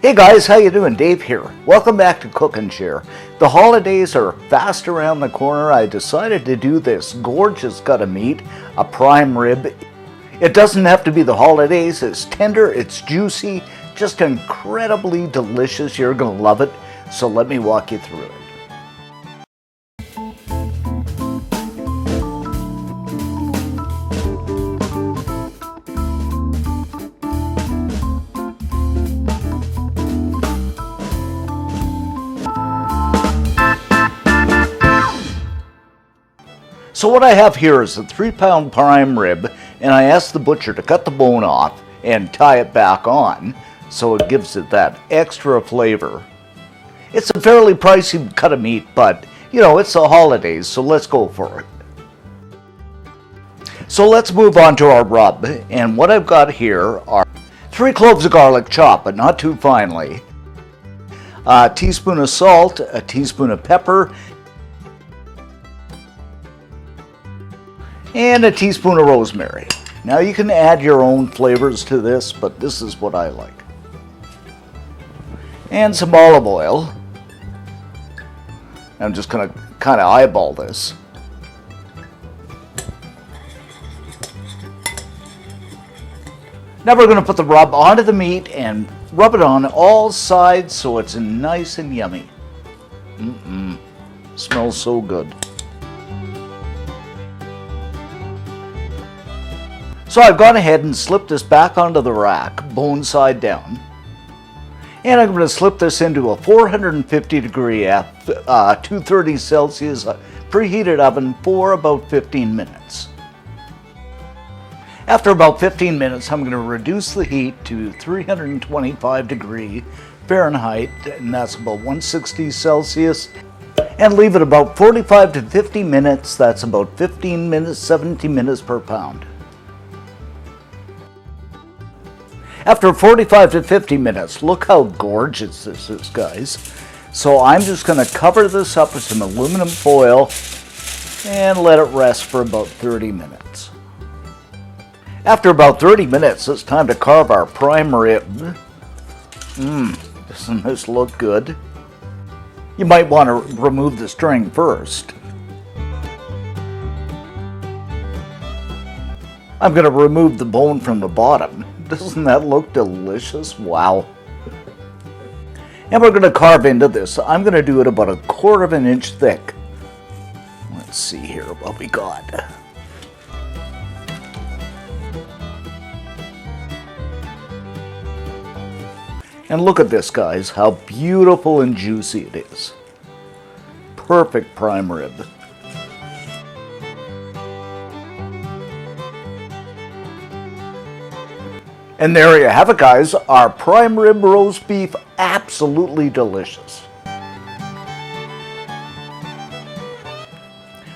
Hey guys, how you doing? Dave here. Welcome back to Cook and Share. The holidays are fast around the corner. I decided to do this gorgeous cut of meat, a prime rib. It doesn't have to be the holidays. It's tender, it's juicy, just incredibly delicious. You're going to love it. So let me walk you through it. So what I have here is a 3-pound prime rib, and I asked the butcher to cut the bone off and tie it back on so it gives it that extra flavor. It's a fairly pricey cut of meat, but you know, it's the holidays, so let's go for it. So let's move on to our rub, and what I've got here are 3 cloves of garlic chopped, but not too finely, a teaspoon of salt, a teaspoon of pepper, and a teaspoon of rosemary. Now you can add your own flavors to this, but this is what I like. And some olive oil. I'm just going to kind of eyeball this. Now we're going to put the rub onto the meat and rub it on all sides so it's nice and yummy. Smells so good. So I've gone ahead and slipped this back onto the rack, bone side down. And I'm going to slip this into a 450 degree F, 230 Celsius preheated oven for about 15 minutes. After about 15 minutes, I'm going to reduce the heat to 325 degree Fahrenheit, and that's about 160 Celsius, and leave it about 45 to 50 minutes. That's about 15 minutes, 70 minutes per pound. After 45 to 50 minutes, look how gorgeous this is, guys. So I'm just going to cover this up with some aluminum foil and let it rest for about 30 minutes. After about 30 minutes, it's time to carve our prime rib. Doesn't this look good? You might want to remove the string first. I'm going to remove the bone from the bottom. Doesn't that look delicious? Wow. And we're going to carve into this. I'm going to do it about 1/4 of an inch thick. Let's see here what we got. And look at this, guys, how beautiful and juicy it is. Perfect prime rib. And there you have it, guys, our prime rib roast beef, absolutely delicious.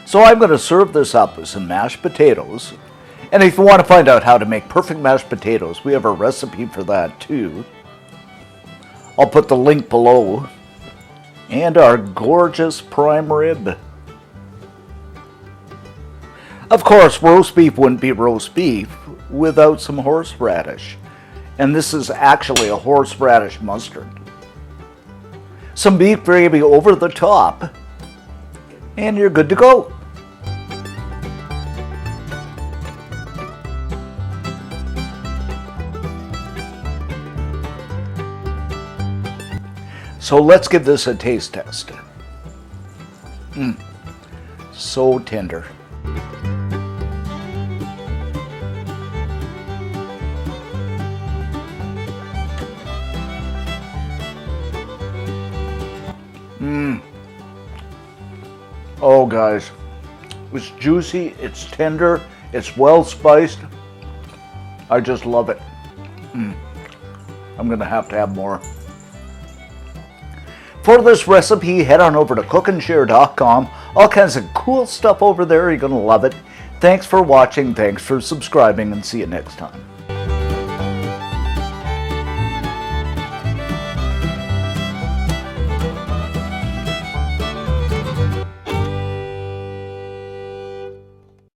So I'm going to serve this up with some mashed potatoes. And if you want to find out how to make perfect mashed potatoes, we have a recipe for that too. I'll put the link below. And our gorgeous prime rib. Of course, roast beef wouldn't be roast beef without some horseradish. And this is actually a horseradish mustard. Some beef gravy over the top, and you're good to go. So let's give this a taste test. So tender. Oh guys, it's juicy, it's tender, it's well spiced. I just love it. I'm gonna have to have more. For this recipe, head on over to cookandshare.com. All kinds of cool stuff over there, you're gonna love it. Thanks for watching, thanks for subscribing, and see you next time.